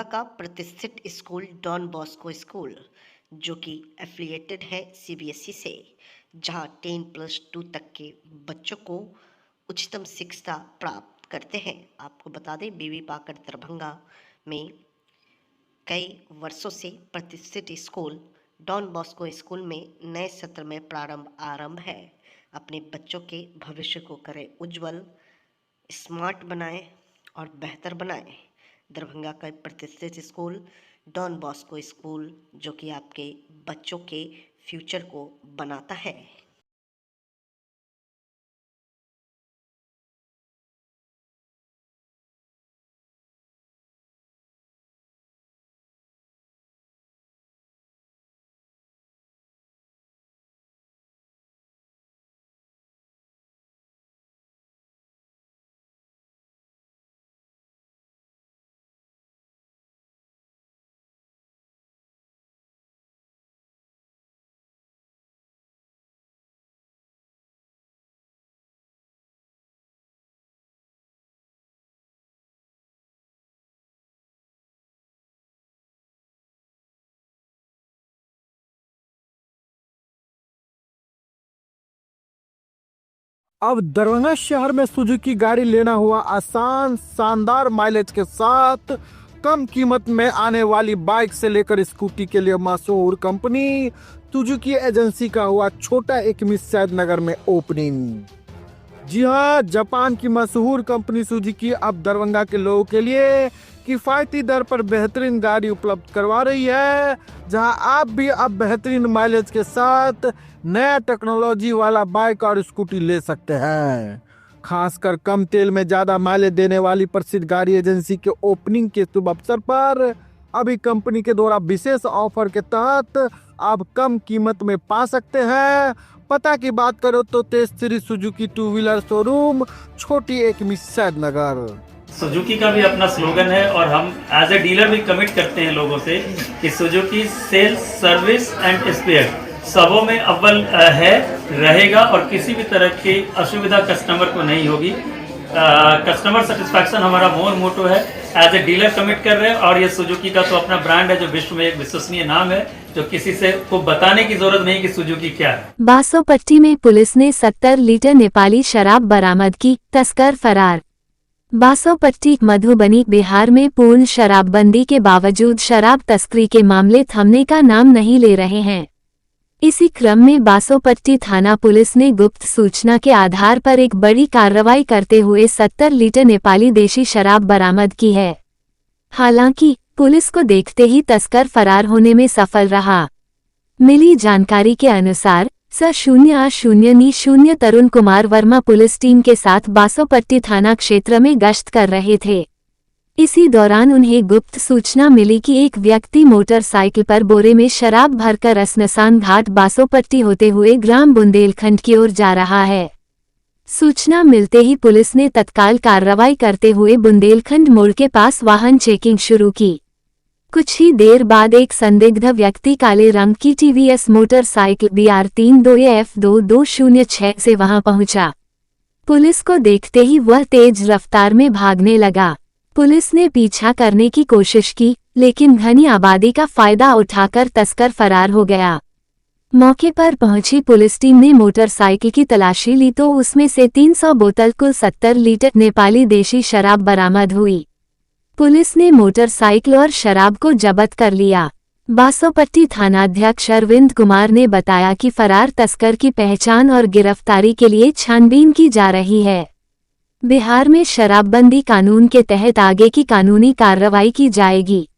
का प्रतिष्ठित school don Bosco school, जो कि एफिलिएटेड है सीबीएसई से, जहां 10+2 तक के बच्चों को उच्चतम शिक्षा प्राप्त करते हैं। आपको बता दें, बीबी पाकर दरभंगा में कई वर्षों से प्रतिष्ठित स्कूल डॉन बॉस्को स्कूल में नए सत्र में आरंभ है। अपने बच्चों के भविष्य को करें उज्जवल, स्मार्ट बनाएं और बेहतर बनाएं। दरभंगा का प्रतिष्ठित स्कूल डॉन बॉस्को स्कूल, जो कि आपके बच्चों के फ्यूचर को बनाता है। अब दरभंगा शहर में सुजुकी गाड़ी लेना हुआ आसान, शानदार माइलेज के साथ कम कीमत में आने वाली बाइक से लेकर स्कूटी के लिए मशहूर कंपनी सुजुकी एजेंसी का हुआ छोटा एक सैद नगर में ओपनिंग। जी हाँ, जापान की मशहूर कंपनी सुजुकी अब दरभंगा के लोगों के लिए किफायती दर पर बेहतरीन गाड़ी उपलब्ध करवा रही है, जहां आप भी अब बेहतरीन माइलेज के साथ नया टेक्नोलॉजी वाला बाइक और स्कूटी ले सकते हैं। खासकर कम तेल में ज्यादा माइलेज देने वाली प्रसिद्ध गाड़ी एजेंसी के ओपनिंग के शुभ अवसर पर अभी कंपनी के द्वारा विशेष ऑफर के तहत आप कम कीमत में पा सकते हैं। पता की बात करो तो Tej Shri Suzuki two wheeler showroom, छोटी एक सैद नगर। सुजुकी का भी अपना स्लोगन है और हम एज ए डीलर भी कमिट करते हैं लोगों से कि Suzuki sales, service and spare सबों में अव्वल है, रहेगा और किसी भी तरह की असुविधा कस्टमर को नहीं होगी। कस्टमर सेटिस्फैक्शन हमारा मोटो है। एज ए डीलर कमिट कर रहे हैं और ये सुजुकी का तो अपना ब्रांड है, जो विश्व में एक विश्वसनीय नाम है, जो किसी से को बताने की जरूरत नहीं कि सुजुकी क्या है। बासोपट्टी में पुलिस ने 70 लीटर नेपाली शराब बरामद की, तस्कर फरार। बासोपट्टी, मधुबनी, बिहार में पूर्ण शराबबंदी के बावजूद शराब तस्करी के मामले थमने का नाम नहीं ले रहे हैं। इसी क्रम में बासोपट्टी थाना पुलिस ने गुप्त सूचना के आधार पर एक बड़ी कार्रवाई करते हुए 70 लीटर नेपाली देशी शराब बरामद की है। हालांकि पुलिस को देखते ही तस्कर फरार होने में सफल रहा। मिली जानकारी के अनुसार स00800 तरुण कुमार वर्मा पुलिस टीम के साथ बासोपट्टी थाना क्षेत्र में गश्त कर रहे थे। इसी दौरान उन्हें गुप्त सूचना मिली कि एक व्यक्ति मोटरसाइकिल पर बोरे में शराब भरकर स्मशान घाट बासोपट्टी होते हुए ग्राम बुंदेलखंड की ओर जा रहा है। सूचना मिलते ही पुलिस ने तत्काल कार्रवाई करते हुए बुंदेलखंड मोड़ के पास वाहन चेकिंग शुरू की। कुछ ही देर बाद एक संदिग्ध व्यक्ति काले रंग की टीवीएस मोटरसाइकिल BR32F2206 से वहां पहुंचा। पुलिस को देखते ही वह तेज रफ्तार में भागने लगा। पुलिस ने पीछा करने की कोशिश की, लेकिन घनी आबादी का फायदा उठाकर तस्कर फरार हो गया। मौके पर पहुंची पुलिस टीम ने मोटरसाइकिल की तलाशी ली तो उसमें से 300 बोतल कुल 70 लीटर नेपाली देशी शराब बरामद हुई। पुलिस ने मोटरसाइकिल और शराब को जब्त कर लिया। बासोपट्टी थानाध्यक्ष अरविंद कुमार ने बताया कि फरार तस्कर की पहचान और गिरफ्तारी के लिए छानबीन की जा रही है। बिहार में शराबबंदी कानून के तहत आगे की कानूनी कार्रवाई की जाएगी।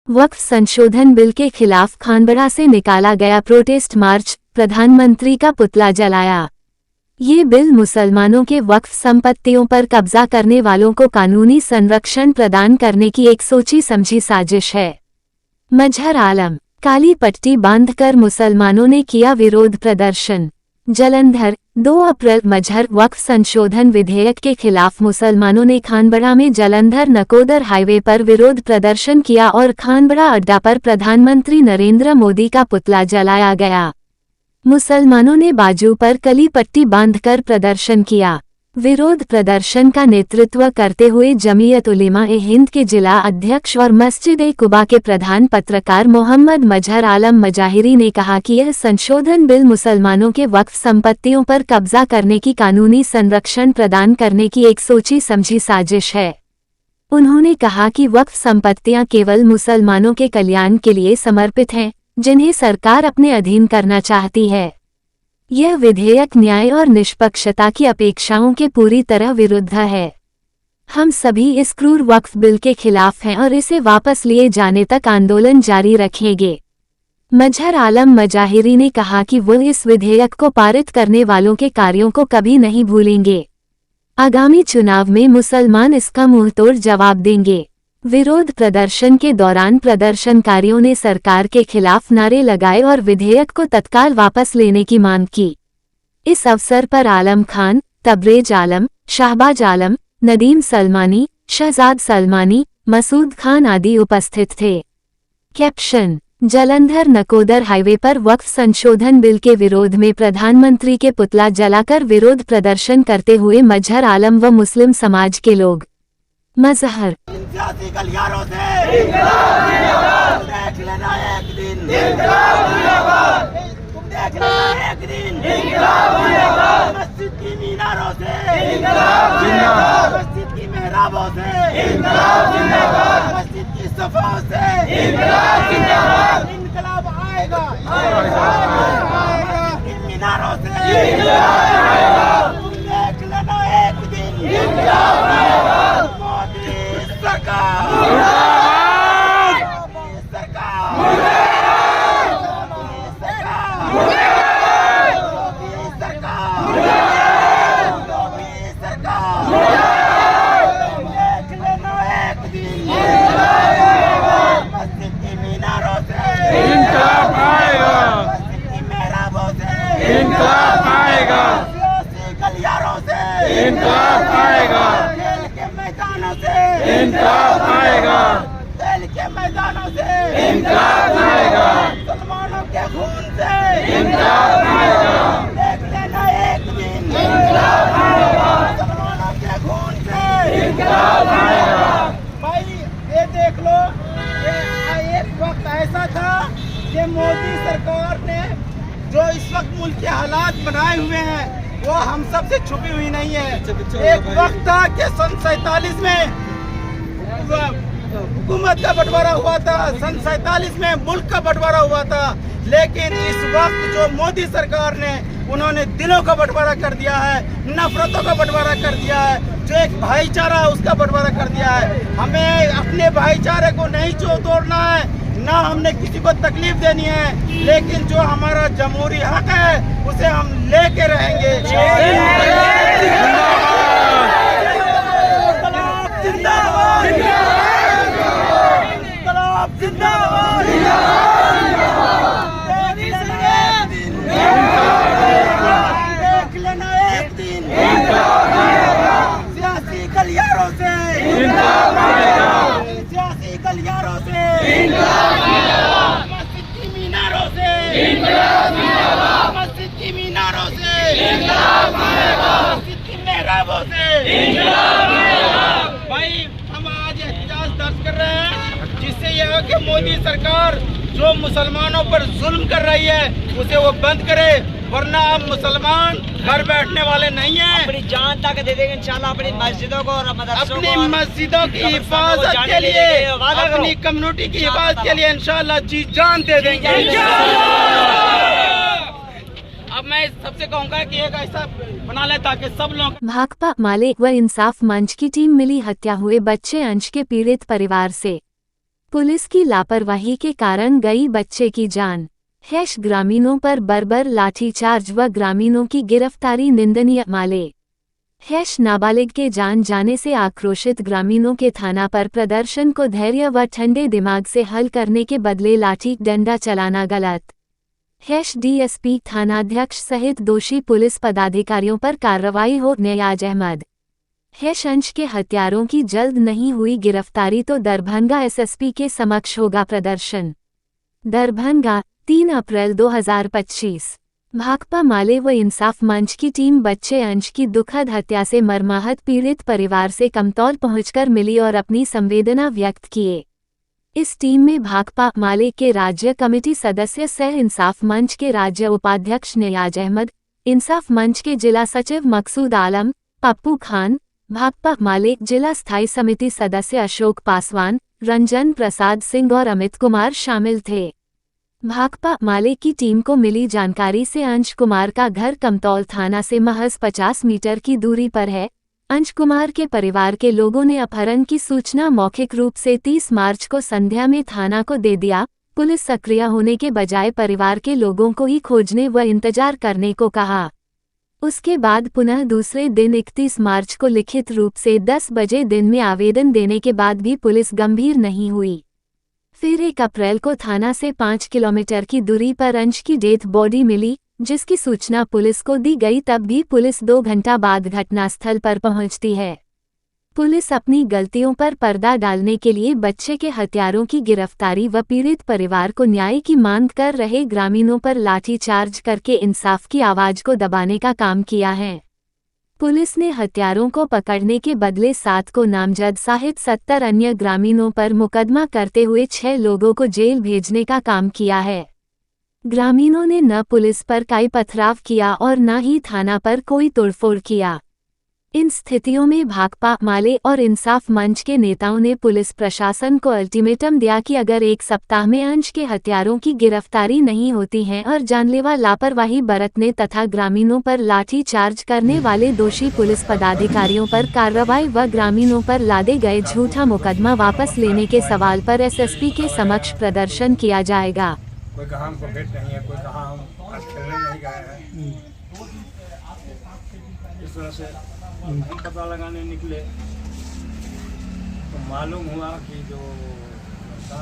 वक्फ संशोधन बिल के खिलाफ खानबड़ा से निकाला गया प्रोटेस्ट मार्च, प्रधानमंत्री का पुतला जलाया। ये बिल मुसलमानों के वक्फ संपत्तियों पर कब्जा करने वालों को कानूनी संरक्षण प्रदान करने की एक सोची समझी साजिश है। मजहर आलम, काली पट्टी बांधकर मुसलमानों ने किया विरोध प्रदर्शन। जलंधर, 2 अप्रैल मजहर वक्फ संशोधन विधेयक के खिलाफ मुसलमानों ने खानबड़ा में जलंधर नकोदर हाईवे पर विरोध प्रदर्शन किया और खानबड़ा अड्डा पर प्रधानमंत्री नरेंद्र मोदी का पुतला जलाया गया। मुसलमानों ने बाजू पर कली पट्टी बांधकर प्रदर्शन किया। विरोध प्रदर्शन का नेतृत्व करते हुए जमीयत उलेमा-ए-हिंद के जिला अध्यक्ष और मस्जिद-ए-कुबा के प्रधान पत्रकार मोहम्मद मजहर आलम मजाहिरी ने कहा कि यह संशोधन बिल मुसलमानों के वक्फ संपत्तियों पर कब्जा करने की कानूनी संरक्षण प्रदान करने की एक सोची समझी साजिश है। उन्होंने कहा कि वक्फ संपत्तियां केवल मुसलमानों के कल्याण के लिए समर्पित हैं, जिन्हें सरकार अपने अधीन करना चाहती है। यह विधेयक न्याय और निष्पक्षता की अपेक्षाओं के पूरी तरह विरुद्ध है। हम सभी इस क्रूर वक्फ बिल के खिलाफ हैं और इसे वापस लिए जाने तक आंदोलन जारी रखेंगे। मजहर आलम मजाहिरी ने कहा कि वो इस विधेयक को पारित करने वालों के कार्यों को कभी नहीं भूलेंगे। आगामी चुनाव में मुसलमान इसका मुंहतोड़ जवाब देंगे। विरोध प्रदर्शन के दौरान प्रदर्शनकारियों ने सरकार के खिलाफ नारे लगाए और विधेयक को तत्काल वापस लेने की मांग की। इस अवसर पर आलम खान, तबरेज आलम, शाहबाज आलम, नदीम सलमानी, शहजाद सलमानी, मसूद खान आदि उपस्थित थे। कैप्शन: जालंधर नकोदर हाईवे पर वक्फ संशोधन बिल के विरोध में प्रधानमंत्री के पुतला जलाकर विरोध प्रदर्शन करते हुए मजहर आलम व मुस्लिम समाज के लोग। मजहर: सियासी गलियारों से देख लेना एक दिन, तुम देख लेना एक दिन, मस्जिद की मीनारों से, मस्जिद की मेहराबों से, मस्जिद की सफाओं से इनकलाब आएगा, मस्जिद की मीनारों से तुम देख लेना एक दिन। खेल के मैदानों से इनकलाब आएगा, खेल के मैदानों से इनकलाब आएगा, मुसलमानों के खून से इनकलाब आएगा, देख लेना एक दिन इनकलाब आएगा, मुसलमानों के खून से इनकलाब आएगा। भाई ये देख लो, ये एक वक्त ऐसा था कि मोदी सरकार ने जो इस वक्त मुल्क के हालात बनाए हुए हैं वो हम सब से छुपी हुई नहीं है। एक वक्त था कि सन 47 में हुकूमत का बंटवारा हुआ था, सन 47 में मुल्क का बंटवारा हुआ था, लेकिन इस वक्त जो मोदी सरकार ने उन्होंने दिलों का बंटवारा कर दिया है, नफरतों का बंटवारा कर दिया है, जो एक भाईचारा है उसका बंटवारा कर दिया है। हमें अपने भाईचारे को नहीं तोड़ना है, ना हमने किसी को तकलीफ देनी है, लेकिन जो हमारा जमहूरी हक है उसे हम लेके रहेंगे। देख लेना एक दिन सियासी गलियारों से, सियासी गलियारों से, मस्जिद की मीनारों से, मस्जिद की मीनारों से, मस्जिद की मेहराबों से। भाई हम आज एहतजाज दर्ज कर रहे हैं, जिससे यह है कि मोदी सरकार जो मुसलमानों पर जुल्म कर रही है उसे वो बंद करे, वरना अब मुसलमान घर बैठने वाले नहीं हैं। अपनी जान तक दे देंगे इंशाल्लाह, अपनी मस्जिदों को और मदरसों अपनी को, मस्जिदों की हिफाजत के लिए, अपनी कम्युनिटी की हिफाजत के लिए इंशाल्लाह जी जान दे देंगे। अब मैं सबसे कहूँगा कि एक ऐसा बना ले ताकि सब लोग। भाकपा माले व इंसाफ मंच की टीम मिली हत्या हुए बच्चे अंश के पीड़ित परिवार से। पुलिस की लापरवाही के कारण गई बच्चे की जान। हैश ग्रामीणों पर बर्बर लाठीचार्ज व ग्रामीणों की गिरफ्तारी निंदनीय। माले हैश नाबालिग के जान जाने से आक्रोशित ग्रामीणों के थाना पर प्रदर्शन को धैर्य व ठंडे दिमाग से हल करने के बदले लाठी डंडा चलाना गलत। हैश डीएसपी थानाध्यक्ष सहित दोषी पुलिस पदाधिकारियों पर कार्रवाई हो। नियाज अहमद हैश अंश के हत्यारों की जल्द नहीं हुई गिरफ्तारी तो दरभंगा एसएसपी के समक्ष होगा प्रदर्शन। दरभंगा 3 अप्रैल 2025। भाकपा माले व इंसाफ मंच की टीम बच्चे अंश की दुखद हत्या से मर्माहत पीड़ित परिवार से कमतौल पहुंचकर मिली और अपनी संवेदना व्यक्त किए। इस टीम में भाकपा माले के राज्य कमेटी सदस्य सह इंसाफ मंच के राज्य उपाध्यक्ष नियाज अहमद, इंसाफ मंच के जिला सचिव मकसूद आलम, पप्पू खान, भाकपा माले जिला स्थायी समिति सदस्य अशोक पासवान, रंजन प्रसाद सिंह और अमित कुमार शामिल थे। भाकपा माले की टीम को मिली जानकारी से अंश कुमार का घर कमतौल थाना से महज 50 मीटर की दूरी पर है। अंश कुमार के परिवार के लोगों ने अपहरण की सूचना मौखिक रूप से 30 मार्च को संध्या में थाना को दे दिया। पुलिस सक्रिय होने के बजाय परिवार के लोगों को ही खोजने व इंतजार करने को कहा। उसके बाद पुनः दूसरे दिन 31 मार्च को लिखित रूप से 10 बजे दिन में आवेदन देने के बाद भी पुलिस गंभीर नहीं हुई। फिर 1 अप्रैल को थाना से 5 किलोमीटर की दूरी पर अंश की डेथ बॉडी मिली, जिसकी सूचना पुलिस को दी गई। तब भी पुलिस 2 घंटा बाद घटनास्थल पर पहुंचती है। पुलिस अपनी गलतियों पर पर्दा डालने के लिए बच्चे के हत्यारों की गिरफ्तारी व पीड़ित परिवार को न्याय की मांग कर रहे ग्रामीणों पर लाठीचार्ज करके इंसाफ की आवाज को दबाने का काम किया है। पुलिस ने हत्यारों को पकड़ने के बदले 7 को नामजद सहित 70 अन्य ग्रामीणों पर मुकदमा करते हुए 6 लोगों को जेल भेजने का काम किया है। ग्रामीणों ने न पुलिस पर कोई पथराव किया और न ही थाना पर कोई तोड़फोड़ किया। इन स्थितियों में भाकपा माले और इंसाफ मंच के नेताओं ने पुलिस प्रशासन को अल्टीमेटम दिया कि अगर 1 सप्ताह में अंश के हत्यारों की गिरफ्तारी नहीं होती है और जानलेवा लापरवाही बरतने तथा ग्रामीणों पर लाठी चार्ज करने वाले दोषी पुलिस पदाधिकारियों पर कार्रवाई व ग्रामीणों पर लादे गए झूठा मुकदमा वापस लेने के सवाल पर एसएसपी के समक्ष प्रदर्शन किया जाएगा। कोई कहा हमको भेंट नहीं है, कोई कहा हम आज खेलने नहीं गए हैं। इस तरह से हम पता लगाने निकले तो मालूम हुआ कि जो लड़का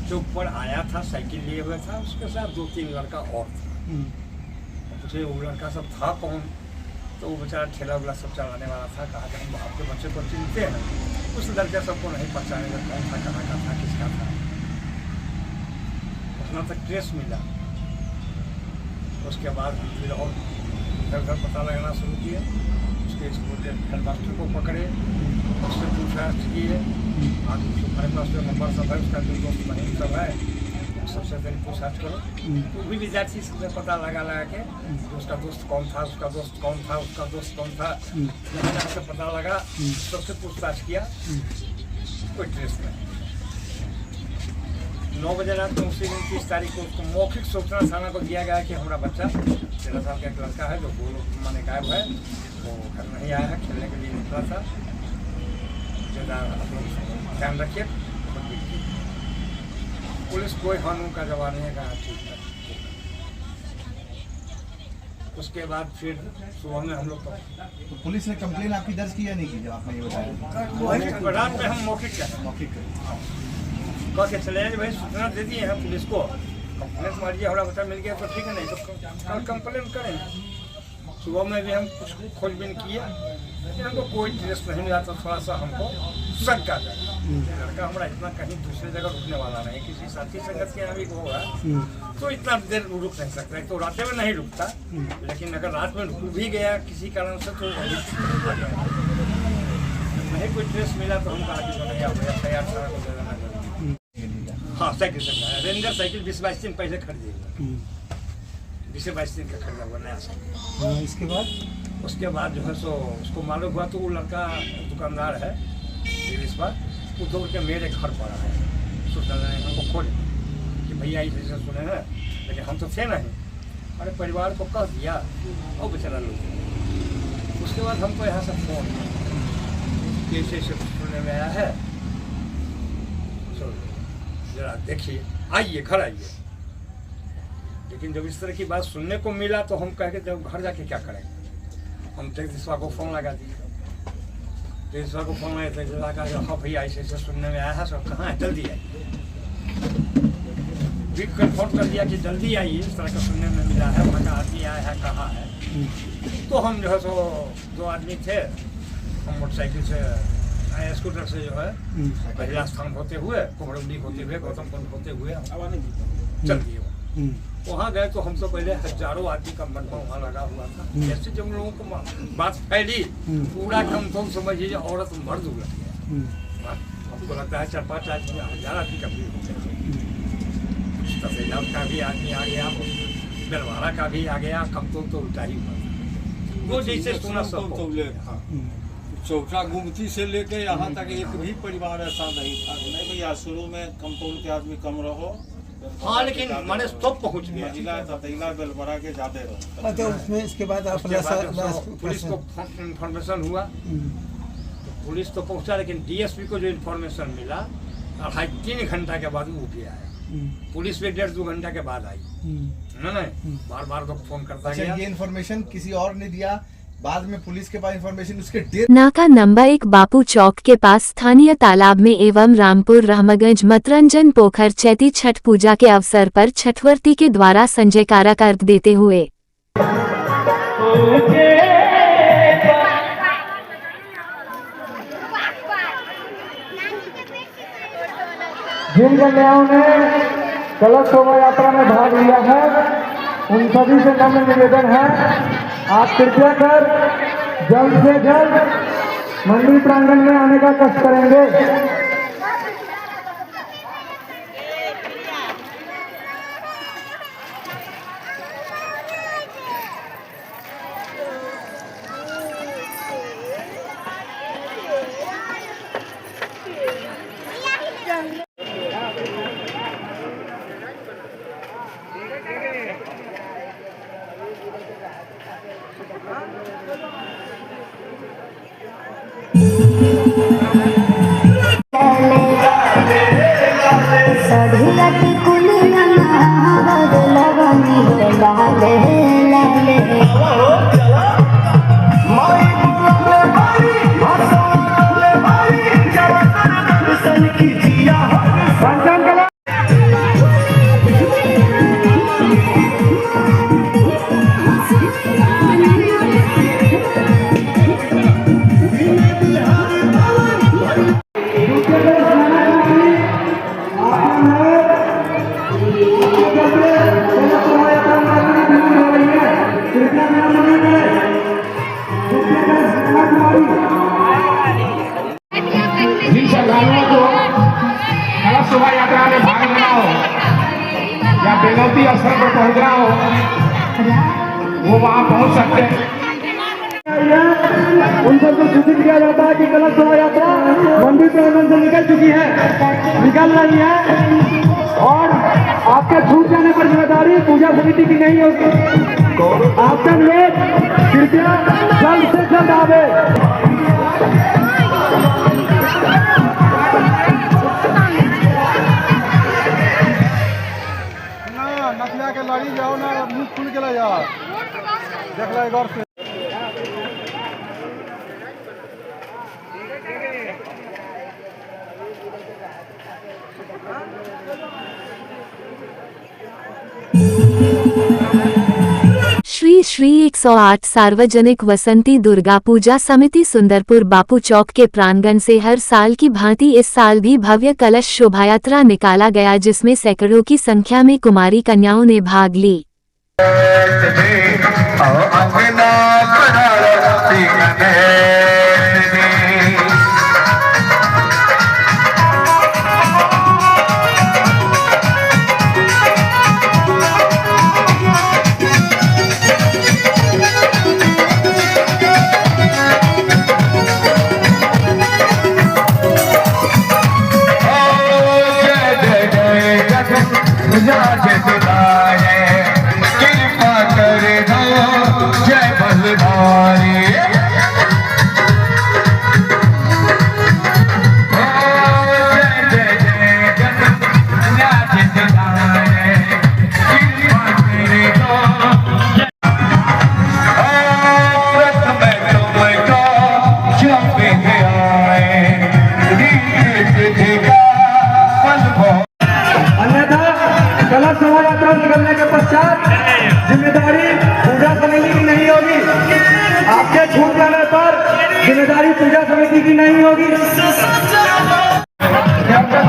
चौक पर आया था, साइकिल लिए हुए था, उसके साथ 2-3 लड़का और था। पूछे वो लड़का सब था कौन, तो वो बेचारा ठेला उला सब चलाने वाला था। कहा कि हम आपके बच्चे को चिनते हैं। उस लड़के सबको नहीं पहचाने का कौन था, कहाँ का था, किसका था। उतना तक ट्रेस मिला। उसके बाद फिर और इधर पता लगाना शुरू किया। उसके स्कूल के हेड मास्टर को पकड़े, उससे पूछताछ किए। आज सुप्रीम मास्टर नंबर सब है, उसका जो दोस्त महीन सब है, सबसे पहले पूछताछ करो। तो भी विद्यार्थी से पता लगा के उसका दोस्त कौन था, उसका दोस्त कौन था, उसका दोस्त कौन था, जहाँ से पता लगा सबसे पूछताछ किया, कोई ट्रेस नहीं। 9 बजे रात में उसी दिन 30 तारीख को उसको मौखिक सूचना थाना को दिया गया कि हमारा बच्चा 13 साल का एक लड़का है जो माने गायब है, वो घर नहीं आया है, खेलने के लिए निकला था। आप लोग ध्यान रखिए। पुलिस कोई कानून का जवाब नहीं कहा ठीक है। उसके बाद फिर सुबह में हम लोग तो पुलिस ने कंप्लेन आपकी दर्ज की या नहीं की, जब आपने ये बताया? रात में हम मौखिक कह के चले जाए भाई, सूचना दे दिए हैं पुलिस को, कंप्लेन मारिए, हमारा बच्चा मिल गया तो ठीक है, नहीं तो कल कंप्लेन करें। सुबह में भी हम कुछ खोजबीन किए, लेकिन हमको कोई ट्रेस नहीं मिला। तो थोड़ा सा हमको शक का लड़का हमारा इतना कहीं दूसरी जगह रुकने वाला नहीं, किसी साथी संगत के यहाँ भी होगा तो इतना देर रुक नहीं सकता। तो रात में नहीं रुकता, लेकिन अगर रात में रुक भी गया किसी कारण से तो नहीं कोई ट्रेस मिला तो हम कहा कि नहीं आप तैयार थाना को दे देना। हाँ, साइकिल से रेंजर साइकिल 20-22 दिन पहले खरीदेगा, 20-22 दिन का खरीदा हुआ नया साइकिल। उसके बाद जो है सो उसको मालूम हुआ तो वो लड़का दुकानदार है इंग्लिश पर, वो दौड़ के मेरे घर पर आया। सूचना हमको खोज कि भैया ऐसे सुने हैं, लेकिन हम तो थे नहीं। अरे परिवार को कह दिया और बेचारा लोग। उसके बाद हमको यहाँ से फोन कैसे सुनने में आया है, जरा देखिए, आइए घर आइए। लेकिन जब इस तरह की बात सुनने को मिला तो हम कह के जब घर जाके क्या करेंगे, हम तेजस्वा को फ़ोन लगा दिए। तेजस्वा को फ़ोन लगाए, तेजस्वा कहा हाँ भैया ऐसे ऐसे सुनने में आया है, सब कहाँ है, जल्दी आइए। भी कन्फर्म कर दिया कि जल्दी आइए, इस तरह का सुनने में मिला है, वहाँ का आदमी आया है, कहाँ है। तो हम जो है सो 2 आदमी थे, हम मोटरसाइकिल से स्कूटर से जो है महिला स्थान होते हुए, कोहरौली होते हुए, गौतमपुर होते हुए चल दिए। वहाँ गए तो हमसे पहले हजारों आदमी का मलबा वहाँ लगा हुआ था। जैसे जब लोगों को बात फैली पूरा कम तो समझिए औरत मर्द उलट गया। हमको लगता है 4-5 आदमी 1000 आदमी का भीड़ हो गया। तहसीलदार का भी आदमी आ गया, दरबारा का भी आ गया, कम तो उल्टा ही हुआ। वो जैसे सुना सब चौथा गुमती से लेके यहाँ तक एक भी परिवार ऐसा नहीं था। नहीं भैया, शुरू में कंपाउंड के आदमी कम रहो। हाँ, लेकिन मैंने सब पहुँच गया। जिला तहसीलदार बेलबरा के ज्यादा रहो। अच्छा, उसमें इसके बाद पुलिस को इन्फॉर्मेशन हुआ, पुलिस तो पहुँचा, लेकिन डीएसपी को जो इन्फॉर्मेशन मिला 2.5-3 घंटा के बाद वो भी आया। पुलिस भी 1.5-2 घंटा के बाद आई। नहीं, बार तो फोन करता गया। ये इन्फॉर्मेशन किसी और ने दिया, बाद में पुलिस के पास इन्फॉर्मेशन उसके डेट। नाका नंबर 1 बापू चौक के पास स्थानीय तालाब में एवं रामपुर रहमगंज मतरंजन पोखर चैती छठ पूजा के अवसर पर छठवर्ती के द्वारा संजय कारक अर्घ देते हुए जिन कन्याओं ने कलश शोभा यात्रा में भाग लिया है उन सभी से नम्र निवेदन है, आप कृपया कर जल्द से जल्द मंदिर प्रांगण में आने का कष्ट करेंगे। शोभा यात्रा में भाग लेना हो या बेलौती स्थल पर पहुंचना हो वो वहां पहुंच सकते हैं। उन सबको सूचित किया जाता है कि कलश शोभा यात्रा मंदिर प्रांगण से निकल चुकी है, निकल रही है और आपके छूट जाने पर जिम्मेदारी पूजा समिति की नहीं होगी। आपका अनुरोध कृपया जल्द से जल्द आवे। नथिया के लड़ी जाओ ना, मुंह खुल के जाओ, देख लो गौर से। श्री 108 सार्वजनिक वसंती दुर्गा पूजा समिति सुंदरपुर बापू चौक के प्रांगण से हर साल की भांति इस साल भी भव्य कलश शोभायात्रा निकाला गया, जिसमें सैकड़ों की संख्या में कुमारी कन्याओं ने भाग ली। कलश शोभा यात्रा निकलने के पश्चात जिम्मेदारी पूजा समिति की नहीं होगी। आपके छूट जाने पर जिम्मेदारी पूजा समिति की नहीं होगी। जब तक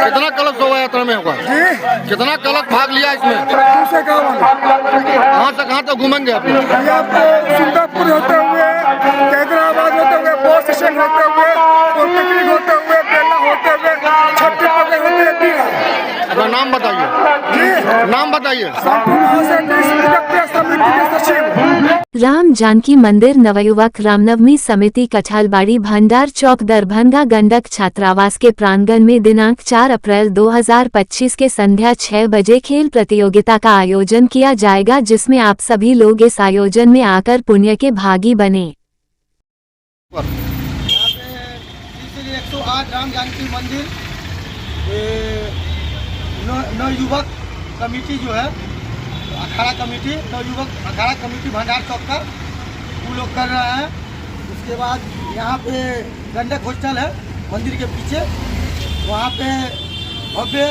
कितना कलश शोभा यात्रा में होगा? कितना कलश भाग लिया इसमें? कहाँ से कहाँ तक घूमेंगे आप? सुंदरपुर होते हुए, हैदराबाद होते हुए, बस स्टैंड होते हुए, पिकनिक होते हुए, बेला होते हुए, छठी होते हुए, अपना नाम बताइए। नाम बताइए। राम जानकी मंदिर नवयुवक रामनवमी समिति कठलबाड़ी भंडार चौक दरभंगा गंडक छात्रावास के प्रांगण में दिनांक 4 अप्रैल 2025 के संध्या 6 बजे खेल प्रतियोगिता का आयोजन किया जाएगा, जिसमें आप सभी लोग इस आयोजन में आकर पुण्य के भागी बने। 108 राम जानकी मंदिर नवयुवक कमेटी जो है, अखाड़ा कमेटी, नवयुवक अखाड़ा कमेटी भंडार चौक का वो लोग कर रहे हैं। उसके बाद यहाँ पे गंडक हॉस्टल है मंदिर के पीछे, वहाँ पे भव्य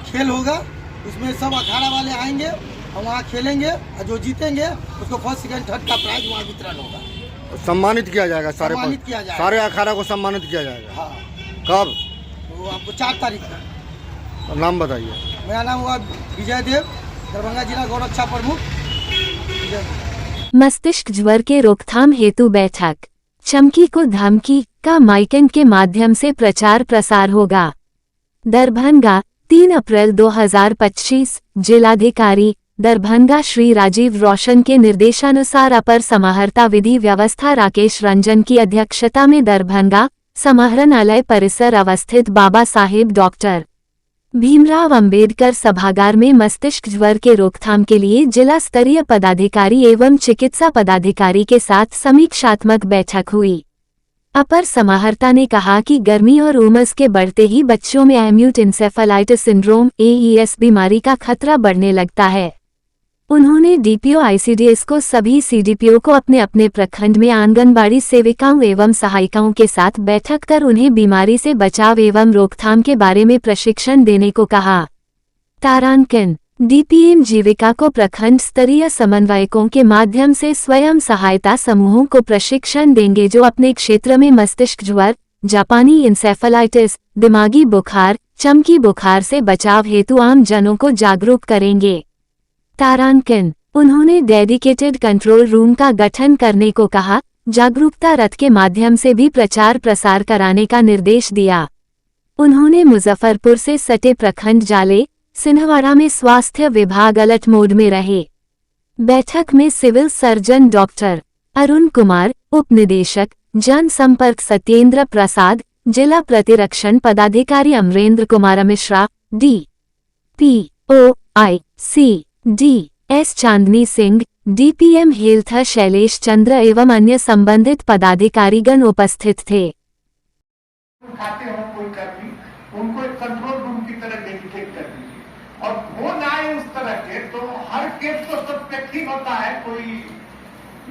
खेल होगा। उसमें सब अखाड़ा वाले आएंगे और वहाँ खेलेंगे, और जो जीतेंगे उसको फर्स्ट सेकंड थर्ड का प्राइज वहाँ वितरण होगा। सम्मानित किया जाएगा, सम्मानित किया जाएगा, सारे अखाड़ा को सम्मानित किया जाएगा। हाँ। कब? वो आपको 4 तारीख का। नाम बताइए। मेरा नाम हुआ विजय देव, दरभंगा जिला गौरक्षा प्रमुख। मस्तिष्क ज्वर के रोकथाम हेतु बैठक। चमकी को धमकी का माइकिंग के माध्यम से प्रचार प्रसार होगा। दरभंगा 3 अप्रैल 2025। जिलाधिकारी दरभंगा श्री राजीव रोशन के निर्देशानुसार अपर समाहर्ता विधि व्यवस्था राकेश रंजन की अध्यक्षता में दरभंगा समाहरणालय परिसर अवस्थित बाबा साहेब डॉक्टर भीमराव अंबेडकर सभागार में मस्तिष्क ज्वर के रोकथाम के लिए जिला स्तरीय पदाधिकारी एवं चिकित्सा पदाधिकारी के साथ समीक्षात्मक बैठक हुई। अपर समाहर्ता ने कहा कि गर्मी और उमस के बढ़ते ही बच्चों में एक्यूट इंसेफेलाइटिस सिंड्रोम AES बीमारी का खतरा बढ़ने लगता है। उन्होंने डीपीओ ICDS को सभी CDPO को अपने अपने प्रखंड में आंगनबाड़ी सेविकाओं एवं सहायिकाओं के साथ बैठक कर उन्हें बीमारी से बचाव एवं रोकथाम के बारे में प्रशिक्षण देने को कहा। तारांकन DPM जीविका को प्रखंड स्तरीय समन्वयकों के माध्यम से स्वयं सहायता समूहों को प्रशिक्षण देंगे, जो अपने क्षेत्र में मस्तिष्क ज्वर, जापानी इंसेफेलाइटिस, दिमागी बुखार, चमकी बुखार से बचाव हेतु आम जनों को जागरूक करेंगे। तारांकन उन्होंने डेडिकेटेड कंट्रोल रूम का गठन करने को कहा, जागरूकता रथ के माध्यम से भी प्रचार प्रसार कराने का निर्देश दिया। उन्होंने मुजफ्फरपुर से सटे प्रखंड जाले सिन्हवाड़ा में स्वास्थ्य विभाग अलर्ट मोड में रहे। बैठक में civil surgeon doctor Arun Kumar, उप निदेशक जनसंपर्क सत्येंद्र प्रसाद, जिला प्रतिरक्षण पदाधिकारी Amarendra Kumar Mishra, DPO/ICDS Chandni Singh, DPM health Shailesh Chandra एवं अन्य संबंधित पदाधिकारीगण उपस्थित थे। खाते हो कोई कर्मी, उनको एक कंट्रोल रूम की तरह डेडिकेट कर दीजिए, और हो जाए उस तरह के, तो हर केस तो सस्पेक्टिंग होता है, कोई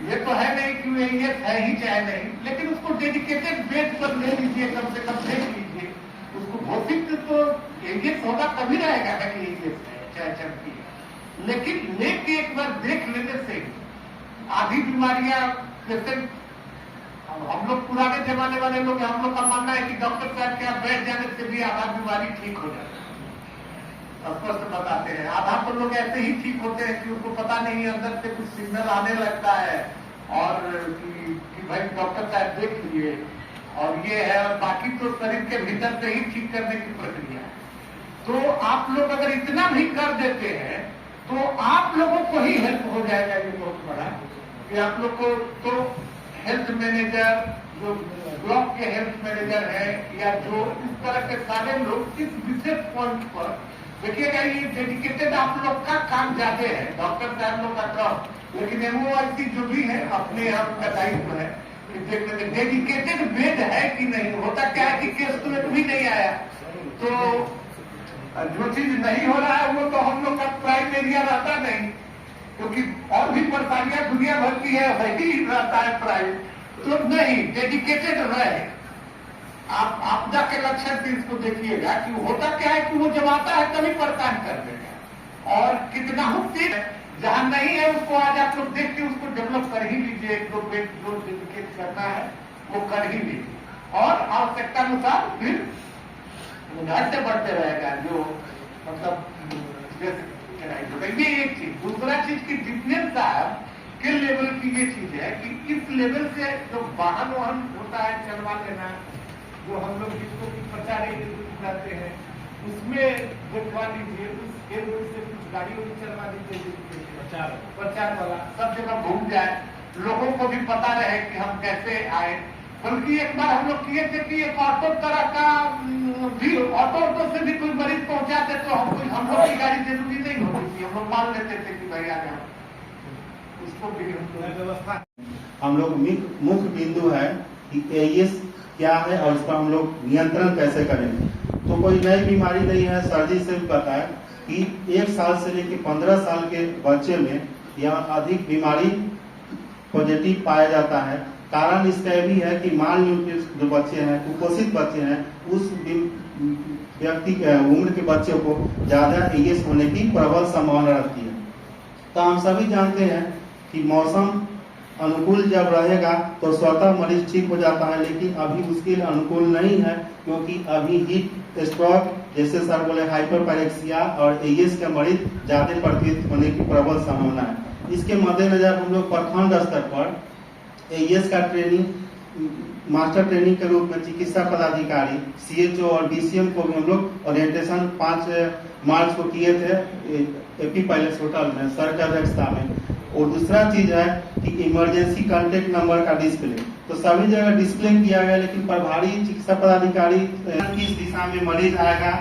ये तो है नहीं कि ये है ही चाहे नहीं, लेकिन उसको डेडिकेटेड बेड पर ले लीजिए, कम से कम देख लीजिए उसको। घोषित तो एरियस होगा तभी रहेगा ना कि एरियस है चाहे चमकी, लेकिन लेके एक बार देख लेने से आधी बीमारियां, जैसे हम लोग पुराने जमाने वाले लोग, हम लोग का मानना है कि डॉक्टर साहब के यहाँ बैठ जाने से भी आधा बीमारी ठीक हो जाती है, स्पष्ट बताते हैं। आधा तो लोग ऐसे ही ठीक होते हैं कि उनको पता नहीं अंदर से कुछ सिग्नल आने लगता है, और कि भाई डॉक्टर साहब देख लिए और ये है, और बाकी तो शरीर के भीतर से ही ठीक करने की प्रक्रिया है। तो आप लोग अगर इतना भी कर देते हैं तो आप लोगों को ही हेल्प हो जाएगा। ये बहुत बड़ा कि आप लोग को तो हेल्थ मैनेजर, जो ब्लॉक के हेल्थ मैनेजर है या जो इस तरह के सारे लोग इस विशेष पॉइंट पर देखिएगा, ये डेडिकेटेड आप लोग का काम ज्यादा है, डॉक्टर साहब लोग का काम, लेकिन एमओआईसी जो भी है अपने यहाँ का दायित्व है कि देखने में डेडिकेटेड बेड है कि नहीं। होता क्या है कि केस तो भी नहीं आया, तो जो चीज नहीं हो रहा है वो तो हम लोग का प्राइम एरिया रहता नहीं, क्योंकि और भी परेशानियां दुनिया भर की है, वही रहता है प्राइम। तो नहीं, डेडिकेटेड रहे आप आपदा के लक्षण से इसको देखिएगा कि होता क्या है कि वो जब आता है तभी परेशान कर देगा, और कितना होती है जहां नहीं है उसको आज आप लोग देख के उसको डेवलप कर ही लीजिए। एक दो बेड जो डेडिकेट करना है वो कर ही लीजिए और आवश्यकता अनुसार फिर घटते बढ़ते रहेगा। जो मतलब ये एक चीज, दूसरा चीज की डिफरेंस साहब के लेवल की ये चीज है कि इस लेवल से जो वाहन होता है चलवा लेना, जो हम लोग जिसको प्रचार करते हैं उसमें देखवा लीजिए, उस लेवल से कुछ गाड़ियों भी चलवा दीजिए, प्रचार वाला सब जगह घूम जाए, लोगों को भी पता रहे कि हम कैसे आए। बल्कि एक बार हम लोग किए थे कि एक ऑटो तरह का भी ऑटो से भी कोई मरीज पहुंचाते तो हम लोग की गाड़ी जरूरी नहीं होती थी, हम लोग मान लेते थे कि भाई आ जाओ, उसको भी व्यवस्था। हम लोग मुख्य बिंदु है कि एईएस क्या है और इसका हम लोग नियंत्रण कैसे करेंगे। तो कोई नई बीमारी नहीं है, सर्दी से भी पता है कि 1 साल से लेकर 15 साल के बच्चे में या अधिक बीमारी पॉजिटिव पाया जाता है। कारण इसका भी है कि माल न्यूट्रिशन जो बच्चे हैं, कुपोषित बच्चे हैं, उस व्यक्ति के उम्र के बच्चों को ज्यादा एईएस होने की प्रबल संभावना रहती है। तो हम सभी जानते हैं कि मौसम अनुकूल जब रहेगा तो स्वतः मरीज ठीक हो जाता है, लेकिन अभी उसके लिए अनुकूल नहीं है, क्योंकि अभी हीट स्ट्रोक जैसे सर बोले हाइपरपायरेक्सिया और एईएस के मरीज ज्यादा प्रतीत होने की प्रबल संभावना है। इसके मद्देनजर हम लोग प्रखंड स्तर पर एईएस का ट्रेनिंग, मास्टर ट्रेनिंग के रूप में चिकित्सा पदाधिकारी, सीएचओ और डीसीएम को भी हम लोग ओरिएंटेशन 5 मार्च को किए थे एपी पैलेस होटल में सर की अध्यक्षता में। और दूसरा चीज है कि इमरजेंसी कॉन्टेक्ट नंबर का डिस्प्ले, तो सभी जगह डिस्प्ले किया गया, लेकिन प्रभारी चिकित्सा पदाधिकारी किस दिशा में मरीज आएगा,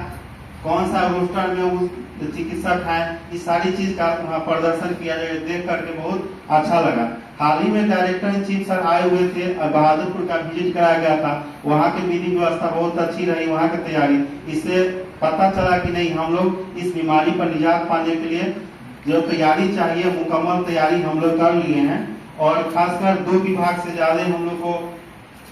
कौन सा रोस्टर में उस चिकित्सक है, इस सारी चीज का वहाँ प्रदर्शन किया जाएगा। देख करके बहुत अच्छा लगा। हाल ही में डायरेक्टर इन चीफ सर आए हुए थे, बहादुरपुर का विजिट कराया गया था, वहाँ की विधि व्यवस्था बहुत अच्छी रही, वहाँ की तैयारी, इससे पता चला कि नहीं हम लोग इस बीमारी पर निजात पाने के लिए जो तैयारी चाहिए मुकम्मल तैयारी हम लोग कर लिए हैं। और खासकर 2 विभाग से ज्यादा हम लोग को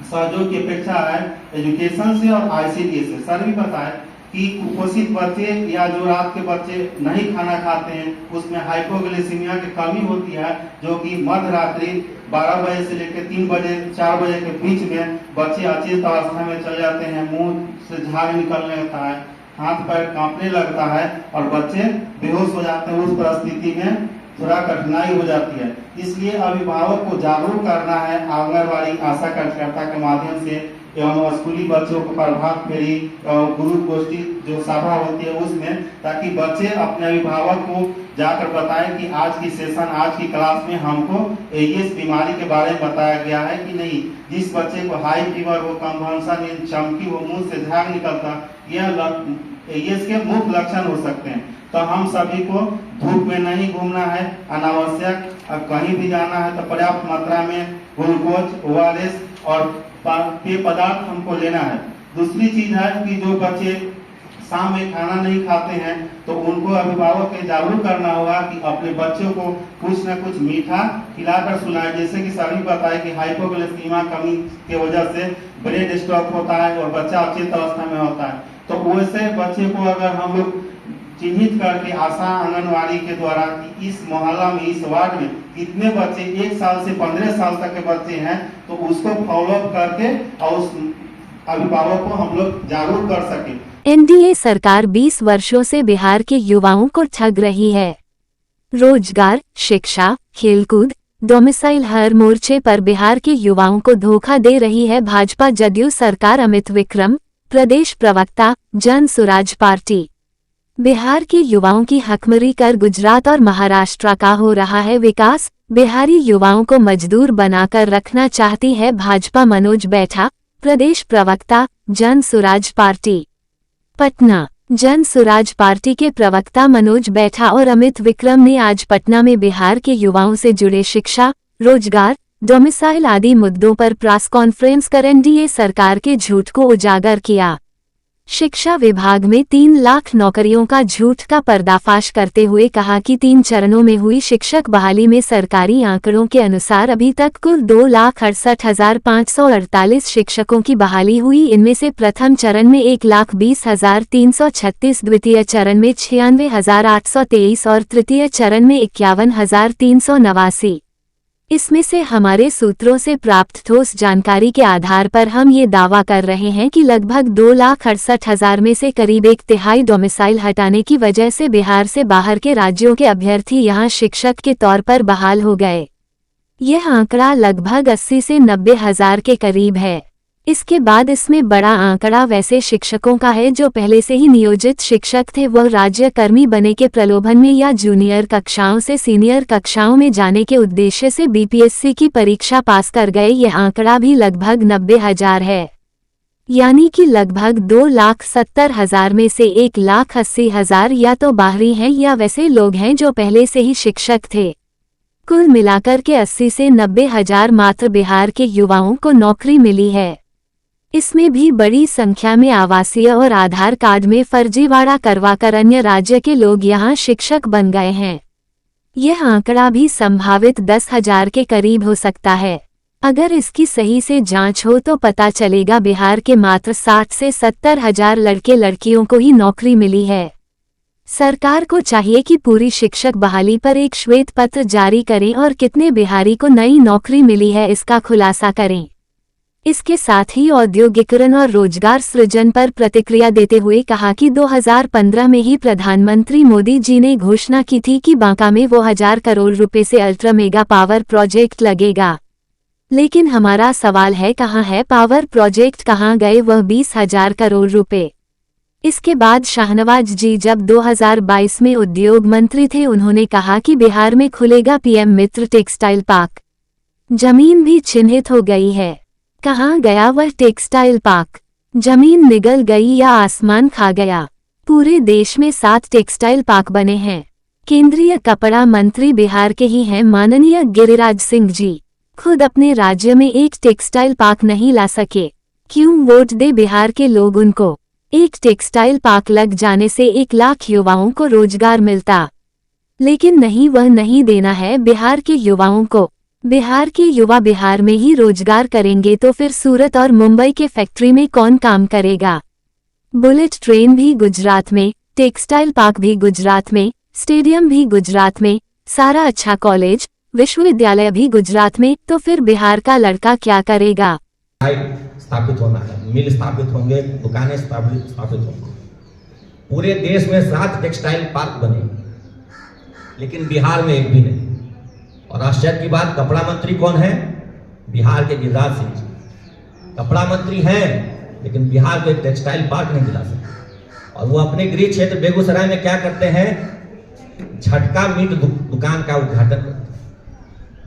सहयोग की अपेक्षा है, एजुकेशन से और आईसीडीएस से। सर भी बताए कि कुपोषित बच्चे या जो रात के बच्चे नहीं खाना खाते हैं उसमें हाइपोग्लाइसीमिया की कमी होती है, जो कि मध्य रात्रि 12 बजे से लेकर 3 बजे 4 बजे के बीच में बच्चे अचेत अवस्था में चले जाते हैं, मुंह से झाग निकलने लगता है, हाथ पैर कांपने लगता है और बच्चे बेहोश हो जाते हैं। उस परिस्थिति में थोड़ा कठिनाई हो जाती है, इसलिए अभिभावक को जागरूक करना है आंगनबाड़ी आशा कार्यकर्ता के माध्यम से एवं स्कूली बच्चों को प्रभात फेरी गुरु गोष्ठी जो सभा होती है उसमें, ताकि बच्चे अपने अभिभावक को जाकर बताएं कि आज की सेशन, आज की क्लास में हमको एईएस बीमारी के बारे में बताया गया है कि नहीं। जिस बच्चे को हाई फीवर हो, कंवल्सन, चमकी हो, मुंह से झाग निकलता, यह एईएस के मुख्य लक्षण हो सकते हैं। तो हम सभी को धूप में नहीं घूमना है, अनावश्यक कहीं भी जाना है तो पर्याप्त मात्रा में ग्लूकोज, ओआरएस और पेय पदार्थ हमको लेना है। दूसरी चीज है कि जो बच्चे शाम में खाना नहीं खाते हैं तो उनको अभिभावक के जागरूक करना होगा कि अपने बच्चों को कुछ न कुछ मीठा खिलाकर सुलाएं। जैसे कि सभी बताए कि हाइपोग्लाइसीमिया कमी की वजह से ब्रेन स्ट्रोक होता है और बच्चा अचेत अवस्था में होता है, तो वैसे बच्चे को अगर हम लोग चिन्हित करके आशा आंगनवाड़ी के द्वारा कि इस मोहल्ला में, इस वार्ड में कितने बच्चे 1 साल से 15 साल तक के बच्चे हैं, तो उसको फॉलोअप करके और उस अभिभावक को हम लोग जागरूक कर सके। एनडीए सरकार 20 वर्षों से बिहार के युवाओं को ठग रही है। रोजगार, शिक्षा, खेलकूद, डोमिसाइल हर मोर्चे पर बिहार के युवाओं को धोखा दे रही है भाजपा जदयू सरकार। अमित विक्रम, प्रदेश प्रवक्ता, जन सुराज पार्टी। बिहार के युवाओं की हकमरी कर गुजरात और महाराष्ट्र का हो रहा है विकास। बिहारी युवाओं को मजदूर बनाकर रखना चाहती है भाजपा। मनोज बैठा, प्रदेश प्रवक्ता, जन सुराज पार्टी। पटना। जन सुराज पार्टी के प्रवक्ता मनोज बैठा और अमित विक्रम ने आज पटना में बिहार के युवाओं से जुड़े शिक्षा, रोजगार, डोमिसाइल आदि मुद्दों पर प्रेस कॉन्फ्रेंस कर एनडीए सरकार के झूठ को उजागर किया। शिक्षा विभाग में 3 लाख नौकरियों का झूठ का पर्दाफाश करते हुए कहा कि 3 चरणों में हुई शिक्षक बहाली में सरकारी आंकड़ों के अनुसार अभी तक कुल 2,68,548 शिक्षकों की बहाली हुई। इनमें से प्रथम चरण में 1,20,336, द्वितीय चरण में 96,823 और तृतीय चरण में 51,389। इसमें से हमारे सूत्रों से प्राप्त ठोस जानकारी के आधार पर हम ये दावा कर रहे हैं कि लगभग 2,68,000 में से करीब 1/3 डोमिसाइल हटाने की वजह से बिहार से बाहर के राज्यों के अभ्यर्थी यहां शिक्षक के तौर पर बहाल हो गए। यह आंकड़ा लगभग 80 से 90,000 के करीब है। इसके बाद इसमें बड़ा आंकड़ा वैसे शिक्षकों का है जो पहले से ही नियोजित शिक्षक थे, वह राज्य कर्मी बने के प्रलोभन में या जूनियर कक्षाओं से सीनियर कक्षाओं में जाने के उद्देश्य से बीपीएससी की परीक्षा पास कर गए। यह आंकड़ा भी लगभग 90,000 है, यानी कि लगभग 2,70,000 में से 1,80,000 या तो बाहरी हैं या वैसे लोग हैं जो पहले से ही शिक्षक थे। कुल मिलाकर के 80 से 90,000 मात्र बिहार के युवाओं को नौकरी मिली है। इसमें भी बड़ी संख्या में आवासीय और आधार कार्ड में फर्जीवाड़ा करवाकर अन्य राज्य के लोग यहां शिक्षक बन गए हैं। यह आंकड़ा भी संभावित 10,000 के करीब हो सकता है। अगर इसकी सही से जांच हो तो पता चलेगा बिहार के मात्र 60 से 70,000 लड़के लड़कियों को ही नौकरी मिली है। सरकार को चाहिए कि पूरी शिक्षक बहाली पर एक श्वेत पत्र जारी करें और कितने बिहारी को नई नौकरी मिली है इसका खुलासा करें। इसके साथ ही औद्योगिकरण और रोजगार सृजन पर प्रतिक्रिया देते हुए कहा कि 2015 में ही प्रधानमंत्री मोदी जी ने घोषणा की थी कि बांका में वो 1,000 करोड़ रुपए से अल्ट्रा मेगा पावर प्रोजेक्ट लगेगा। लेकिन हमारा सवाल है, कहाँ है पावर प्रोजेक्ट, कहाँ गए वह 20,000 करोड़ रुपए। इसके बाद शाहनवाज जी जब 2022 में उद्योग मंत्री थे उन्होंने कहा कि बिहार में खुलेगा पीएम मित्र टेक्सटाइल पार्क। जमीन भी चिन्हित हो गई है, कहाँ गया वह टेक्सटाइल पार्क? जमीन निगल गई या आसमान खा गया? पूरे देश में 7 टेक्सटाइल पार्क बने हैं। केंद्रीय कपड़ा मंत्री बिहार के ही हैं माननीय गिरिराज सिंह जी, खुद अपने राज्य में एक टेक्सटाइल पार्क नहीं ला सके। क्यों वोट दे बिहार के लोग उनको? एक टेक्सटाइल पार्क लग जाने से 1 लाख युवाओं को रोजगार मिलता, लेकिन नहीं, वह नहीं देना है बिहार के युवाओं को। बिहार के युवा बिहार में ही रोजगार करेंगे तो फिर सूरत और मुंबई के फैक्ट्री में कौन काम करेगा? बुलेट ट्रेन भी गुजरात में, टेक्सटाइल पार्क भी गुजरात में, स्टेडियम भी गुजरात में, सारा अच्छा कॉलेज विश्वविद्यालय भी गुजरात में, तो फिर बिहार का लड़का क्या करेगा? स्थापित होना है, मिल स्थापित होंगे, दुकानें स्थापित होंगी। पूरे देश में 7 टेक्सटाइल पार्क बने, लेकिन बिहार में एक भी नहीं। और आश्चर्य की बात, कपड़ा मंत्री कौन है? बिहार के गिरिराज सिंह जी कपड़ा मंत्री हैं, लेकिन बिहार को एक टेक्सटाइल पार्क नहीं दिला सकते। और वो अपने गृह क्षेत्र बेगूसराय में क्या करते हैं? झटका मीट दुकान का उद्घाटन करते हैं।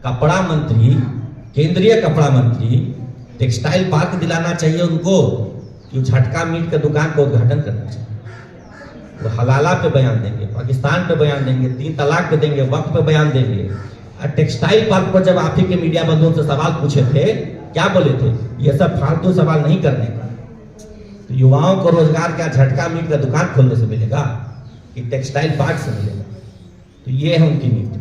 कपड़ा मंत्री, केंद्रीय कपड़ा मंत्री, टेक्सटाइल पार्क दिलाना चाहिए उनको कि झटका मीट का दुकान का उद्घाटन करना चाहिए। वो हलाला पे बयान देंगे, पाकिस्तान पे बयान देंगे, 3 तलाक पे देंगे, वक्त पे बयान देंगे। टेक्सटाइल पार्क पर जब आप ही के मीडिया बंधुओं से सवाल पूछे थे, क्या बोले थे? ये सब फालतू सवाल नहीं करने का। तो युवाओं को रोजगार क्या झटका मीट का दुकान खोलने से मिलेगा कि टेक्सटाइल पार्क से मिलेगा? तो ये है उनकी नीति।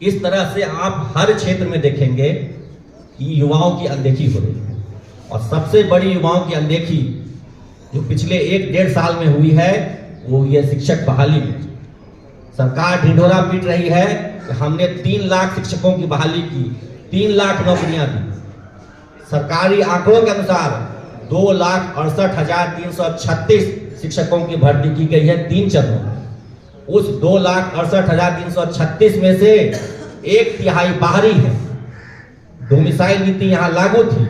इस तरह से आप हर क्षेत्र में देखेंगे कि युवाओं की अनदेखी हो रही है। और सबसे बड़ी युवाओं की अनदेखी जो पिछले 1-1.5 साल में हुई है वो ये शिक्षक बहाली में। सरकार ढिंढोरा पीट रही है कि हमने 3 लाख शिक्षकों की बहाली की, 3 लाख नौकरियां दी। सरकारी आंकड़ों के अनुसार 2,68,336 शिक्षकों की भर्ती की गई है 3 चरणों में। उस 2,68,336 में से 1/3 बाहरी है। डोमिसाइल नीति यहाँ लागू थी,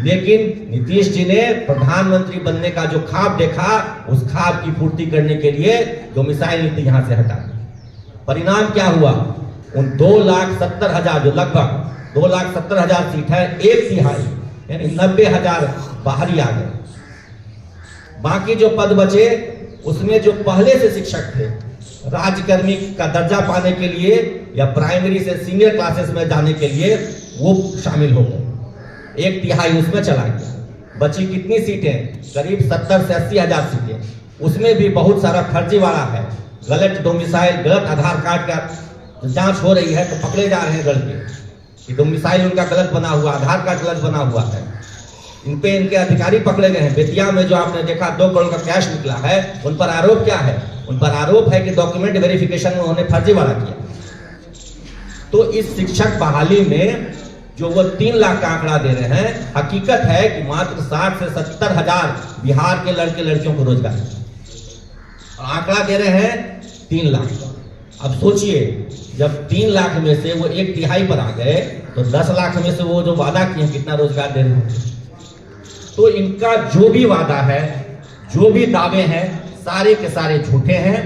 लेकिन नीतीश जी ने प्रधानमंत्री बनने का जो ख्वाब देखा, उस ख्वाब की पूर्ति करने के लिए डोमिसाइल नीति यहाँ से हटा दी। परिणाम क्या हुआ? उन 2,70,000 जो लगभग 2,70,000 सीट है, 1/3 यानी 90,000 बाहरी आ गए। बाकी जो पद बचे उसमें जो पहले से शिक्षक थे, राज्यकर्मी का दर्जा पाने के लिए या प्राइमरी से सीनियर क्लासेस में जाने के लिए वो शामिल हो गए। 1/3 उसमें चला गया। बची कितनी सीटें? करीब 70 से 80 हजार सीटें। उसमें भी बहुत सारा फर्जीवाड़ा है। गलत डोमिसाइल, गलत आधार कार्ड का जांच हो रही है तो पकड़े जा रहे हैं लड़के कि डोमिसाइल उनका गलत बना हुआ, आधार कार्ड गलत बना हुआ है। इन पे इनके अधिकारी पकड़े गए हैं। बेतिया में जो आपने देखा 2 करोड़ का कैश निकला है, उन पर आरोप क्या है? उन पर आरोप है कि डॉक्यूमेंट वेरिफिकेशन में उन्होंने फर्जीवाड़ा किया। तो इस शिक्षक बहाली में जो वो 3 लाख का आंकड़ा दे रहे हैं, हकीकत है कि मात्र 60 से 70 हजार बिहार के लड़के लड़कियों को रोजगार, और आंकड़ा दे रहे हैं 3 लाख। अब सोचिए, जब 3 लाख में से वो 1/3 पर आ गए तो 10 लाख में से वो जो वादा किए कितना रोजगार दे रहे हैं। तो इनका जो भी वादा है, जो भी दावे हैं, सारे के सारे झूठे हैं।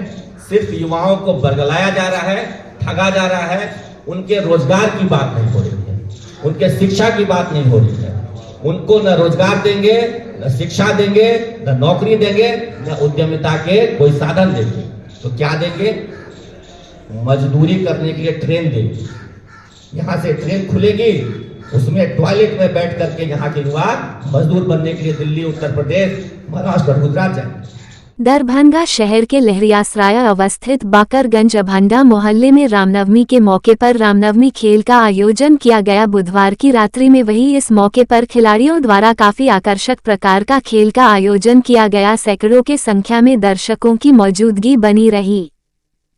सिर्फ युवाओं को बरगलाया जा रहा है, ठगा जा रहा है। उनके रोजगार की बात नहीं हो रही है, उनके शिक्षा की बात नहीं हो रही है। उनको न रोजगार देंगे, न शिक्षा देंगे, न नौकरी देंगे, न उद्यमिता के कोई साधन देंगे। तो क्या देंगे? मजदूरी करने के लिए ट्रेन देंगे। यहाँ से ट्रेन खुलेगी, उसमें टॉयलेट में बैठ करके यहाँ के युवा मजदूर बनने के लिए दिल्ली, उत्तर प्रदेश, महाराष्ट्र और गुजरात जाएंगे। दरभंगा शहर के लहरियासराय अवस्थित बाकरगंज अभंडा मोहल्ले में रामनवमी के मौके पर रामनवमी खेल का आयोजन किया गया। बुधवार की रात्रि में वही इस मौके पर खिलाड़ियों द्वारा काफी आकर्षक प्रकार का खेल का आयोजन किया गया। सैकड़ों के संख्या में दर्शकों की मौजूदगी बनी रही।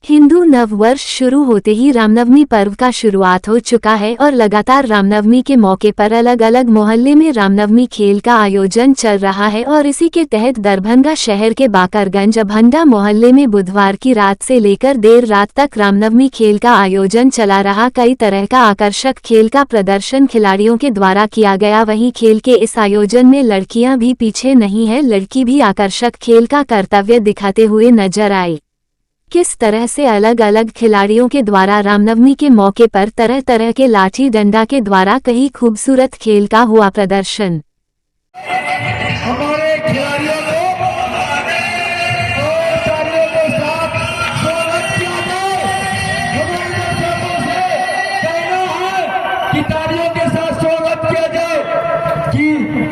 हिंदू नववर्ष शुरू होते ही रामनवमी पर्व का शुरुआत हो चुका है और लगातार रामनवमी के मौके पर अलग अलग मोहल्ले में रामनवमी खेल का आयोजन चल रहा है और इसी के तहत दरभंगा शहर के बाकरगंज अभंडा मोहल्ले में बुधवार की रात से लेकर देर रात तक रामनवमी खेल का आयोजन चला रहा। कई तरह का आकर्षक खेल का प्रदर्शन खिलाड़ियों के द्वारा किया गया। वहीं खेल के इस आयोजन में लड़कियां भी पीछे नहीं है, लड़की भी आकर्षक खेल का कर्तव्य दिखाते हुए नजर आई। किस तरह से अलग अलग खिलाड़ियों के द्वारा रामनवमी के मौके पर तरह तरह के लाठी डंडा के द्वारा कई खूबसूरत खेल का हुआ प्रदर्शन। हमारे खिलाड़ियों को तालियों के साथ स्वागत किया जाए कि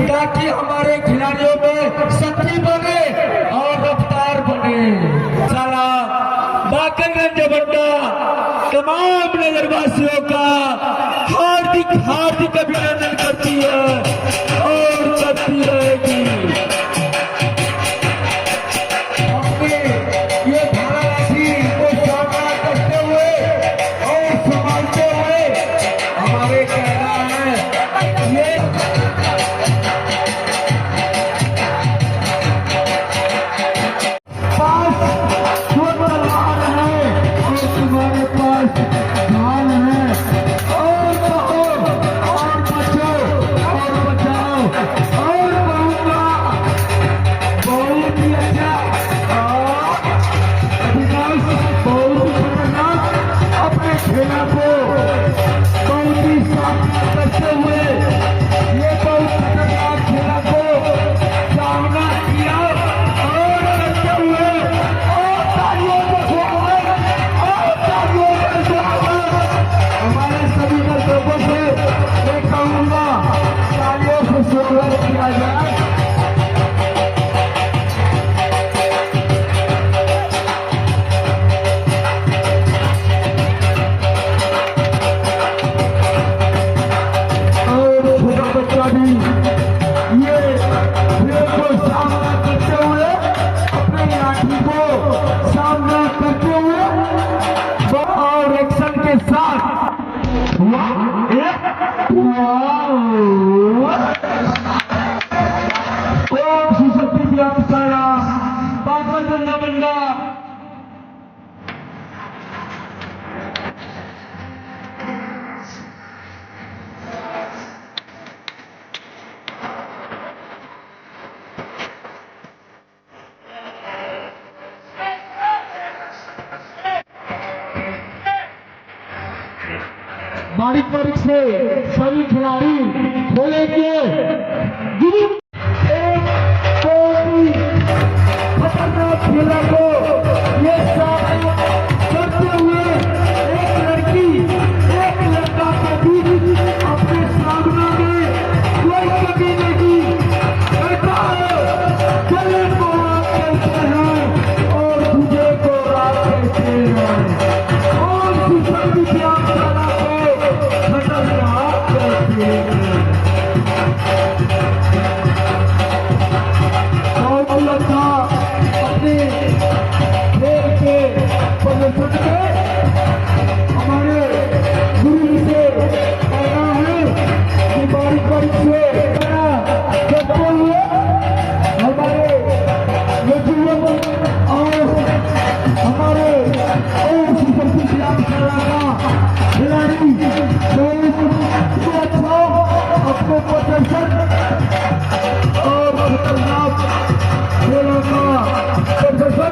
ताकि हमारे खिलाड़ियों में शक्ति बने और रफ्तार बने। सारा बाकरगंज अभंडा तमाम नगरवासियों का हार्दिक हार्दिक अभिनंदन करती है और करती रहेगी। अपने ये धारावासी को सामना करते हुए और संभालते हुए हमारे कहना है ये तुम्हारे पास ढाल है और बच्चों बारीक बारीक से सभी खिलाड़ी खेलेंगे।